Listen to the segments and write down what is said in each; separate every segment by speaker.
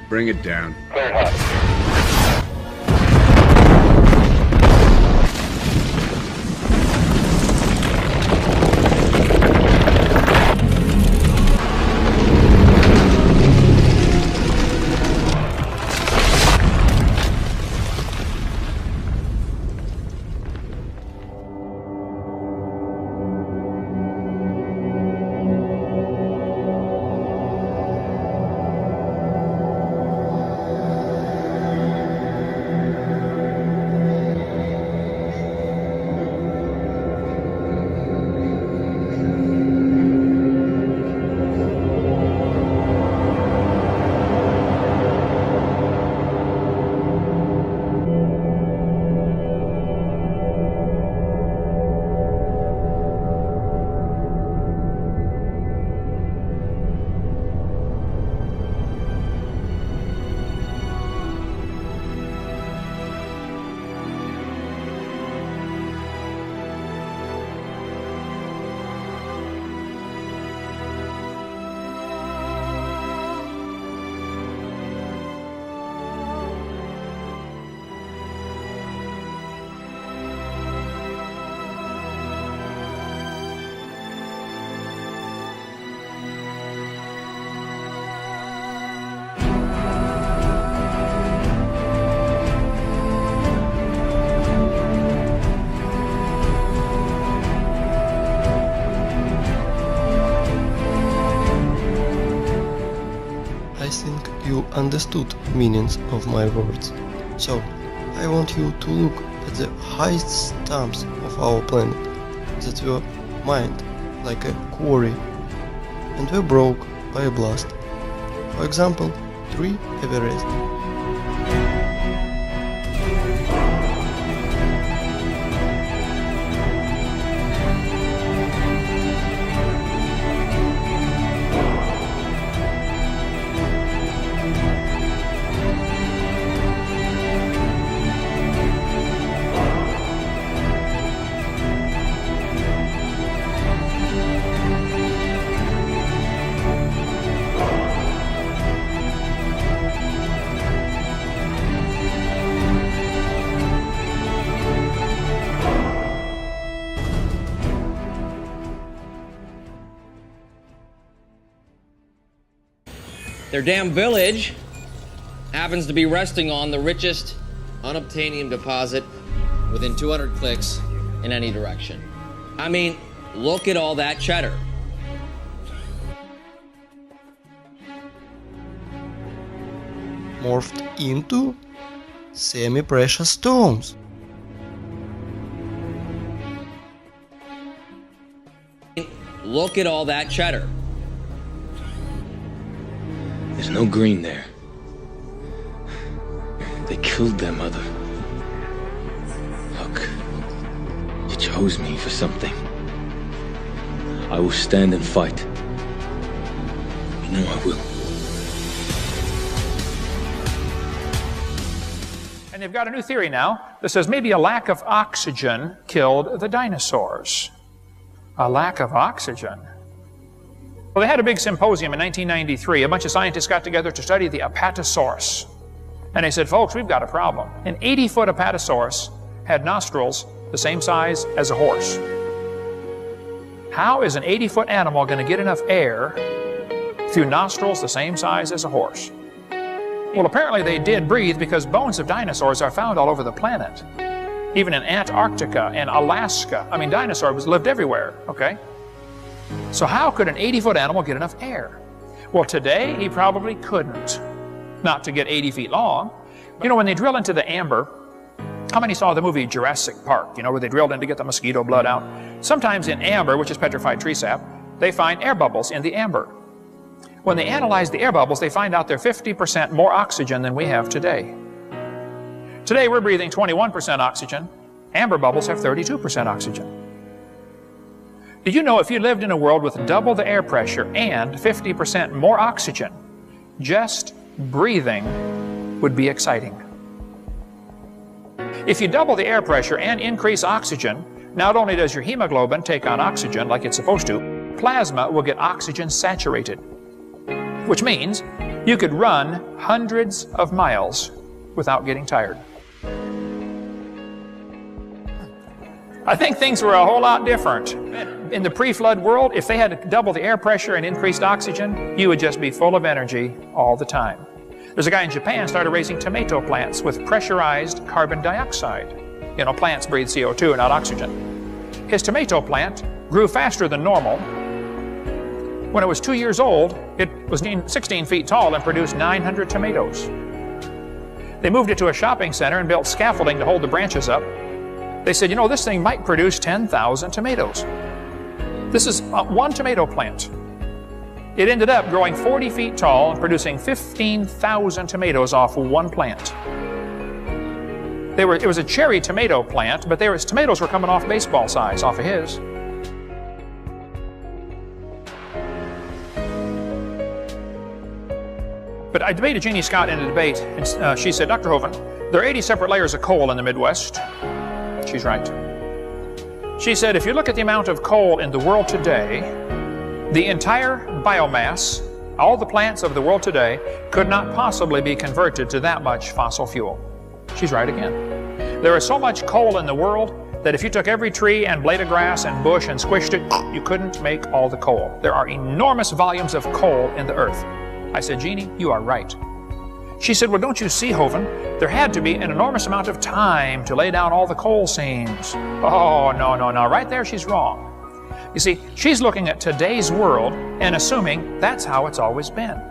Speaker 1: Bring it down.
Speaker 2: Clear hot.
Speaker 3: I think you understood meanings of my words. So, I want you to look at the highest stumps of our planet that were mined like a quarry and were broke by a blast. For example, tree Everest.
Speaker 4: Their damn village happens to be resting on the richest unobtainium deposit within 200 clicks in any direction. I mean, look at all that cheddar.
Speaker 3: Morphed into semi-precious stones.
Speaker 4: Look at all that cheddar.
Speaker 5: There's no green there. They killed their mother. Look, you chose me for something. I will stand and fight. You know I will.
Speaker 6: And they've got a new theory now that says maybe a lack of oxygen killed the dinosaurs. A lack of oxygen. Well, they had a big symposium in 1993. A bunch of scientists got together to study the Apatosaurus. And they said, folks, we've got a problem. An 80-foot Apatosaurus had nostrils the same size as a horse. How is an 80-foot animal going to get enough air through nostrils the same size as a horse? Well, apparently they did breathe because bones of dinosaurs are found all over the planet. Even in Antarctica and Alaska. I mean, dinosaurs lived everywhere, okay? So how could an 80-foot animal get enough air? Well, today he probably couldn't. Not to get 80 feet long. You know, when they drill into the amber, how many saw the movie Jurassic Park, you know, where they drilled in to get the mosquito blood out? Sometimes in amber, which is petrified tree sap, they find air bubbles in the amber. When they analyze the air bubbles, they find out they're 50% more oxygen than we have today. Today we're breathing 21% oxygen. Amber bubbles have 32% oxygen. Did you know if you lived in a world with double the air pressure and 50% more oxygen, just breathing would be exciting? If you double the air pressure and increase oxygen, not only does your hemoglobin take on oxygen like it's supposed to, plasma will get oxygen saturated, which means You could run hundreds of miles without getting tired. I think things were a whole lot different. In the pre-flood world, if they had to double the air pressure and increased oxygen, you would just be full of energy all the time. There's a guy in Japan started raising tomato plants with pressurized carbon dioxide. You know, plants breathe CO2, not oxygen. His tomato plant grew faster than normal. When it was 2 years old, it was 16 feet tall and produced 900 tomatoes. They moved it to a shopping center and built scaffolding to hold the branches up. They said, you know, this thing might produce 10,000 tomatoes. This is one tomato plant. It ended up growing 40 feet tall and producing 15,000 tomatoes off one plant. It was a cherry tomato plant, but tomatoes were coming off baseball size off of his. But I debated Jeannie Scott in a debate, and she said, Dr. Hovind, there are 80 separate layers of coal in the Midwest. She's right. She said, if you look at the amount of coal in the world today, the entire biomass, all the plants of the world today, could not possibly be converted to that much fossil fuel. She's right again. There is so much coal in the world that if you took every tree and blade of grass and bush and squished it, you couldn't make all the coal. There are enormous volumes of coal in the earth. I said, Jeannie, you are right. She said, well, don't you see, Hovind, there had to be an enormous amount of time to lay down all the coal seams. Oh, no. Right there, she's wrong. You see, she's looking at today's world and assuming that's how it's always been.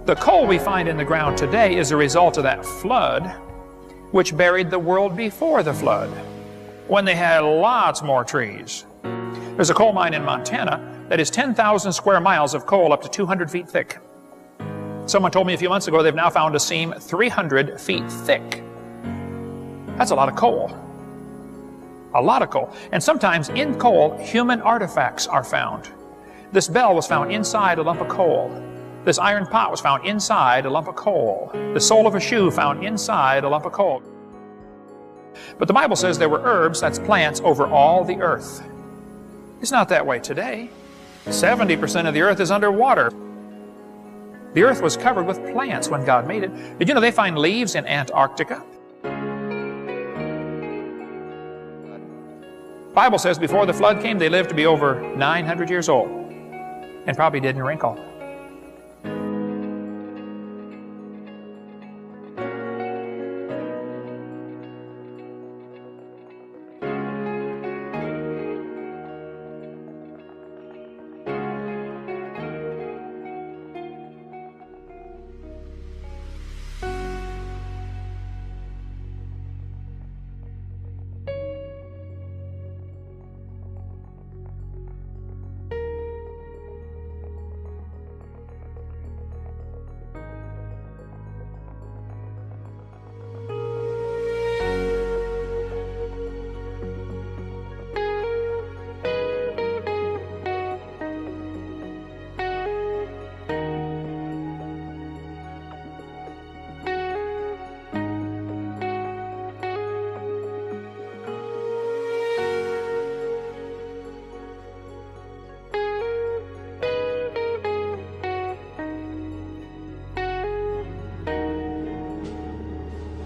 Speaker 6: The coal we find in the ground today is a result of that flood, which buried the world before the flood, when they had lots more trees. There's a coal mine in Montana that is 10,000 square miles of coal up to 200 feet thick. Someone told me a few months ago they've now found a seam 300 feet thick. That's a lot of coal. A lot of coal. And sometimes in coal, human artifacts are found. This bell was found inside a lump of coal. This iron pot was found inside a lump of coal. The sole of a shoe found inside a lump of coal. But the Bible says there were herbs, that's plants, over all the earth. It's not that way today. 70% of the earth is underwater. The earth was covered with plants when God made it. Did you know they find leaves in Antarctica? The Bible says before the flood came, they lived to be over 900 years old and probably didn't wrinkle.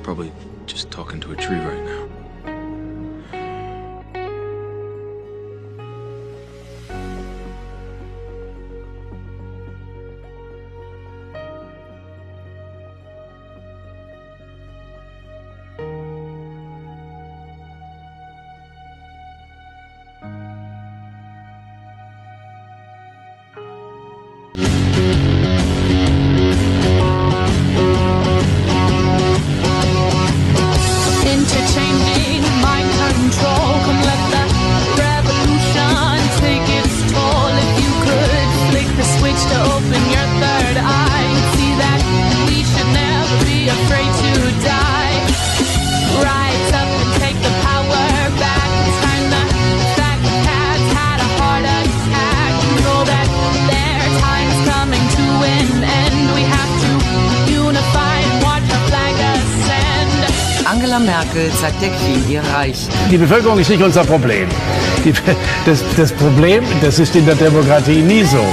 Speaker 5: Probably just talking to a tree right now.
Speaker 1: Interchanging mind control, come let the revolution take its toll. If you could flick the switch to open your third eye, you'd see that we should never be afraid to die. Rise up and take the power back. Turn the back. The cats had a heart attack. You know that their time is coming to an end. We have to unify and watch our flag ascend.
Speaker 2: Angela Merkel zeigt der Queen ihr Reich.
Speaker 7: Die Bevölkerung ist nicht unser Problem. Das Problem, das ist in der Demokratie nie so.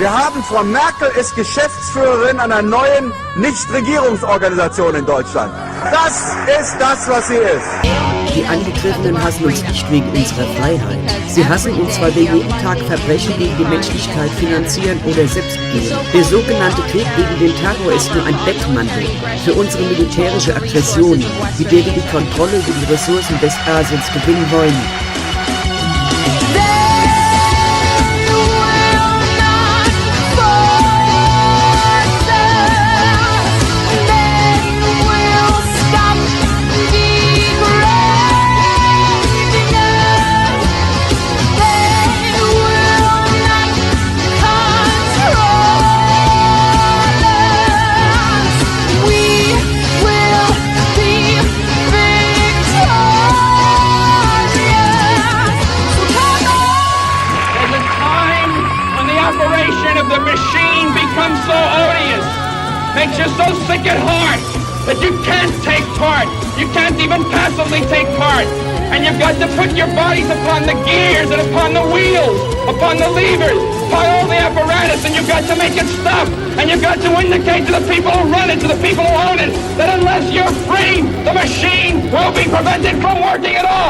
Speaker 8: Wir haben, Frau Merkel ist Geschäftsführerin einer neuen Nichtregierungsorganisation in Deutschland. Das ist das, was sie ist.
Speaker 9: Die Angegriffenen hassen uns nicht wegen unserer Freiheit. Sie hassen uns, weil wir jeden Tag Verbrechen gegen die Menschlichkeit finanzieren oder selbst begehen. Der sogenannte Krieg gegen den Terror ist nur ein Deckmantel für unsere militärische Aggression, mit der wir die Kontrolle über die Ressourcen Westasiens gewinnen wollen.
Speaker 10: The machine becomes so odious, makes you so sick at heart that you can't take part. You can't even passively take part. And you've got to put your bodies upon the gears and upon the wheels, upon the levers, upon all the apparatus, and you've got to make it stop. And you've got to indicate to the people who run it, to the people who own it, that unless you're free, the machine will be prevented from working at all.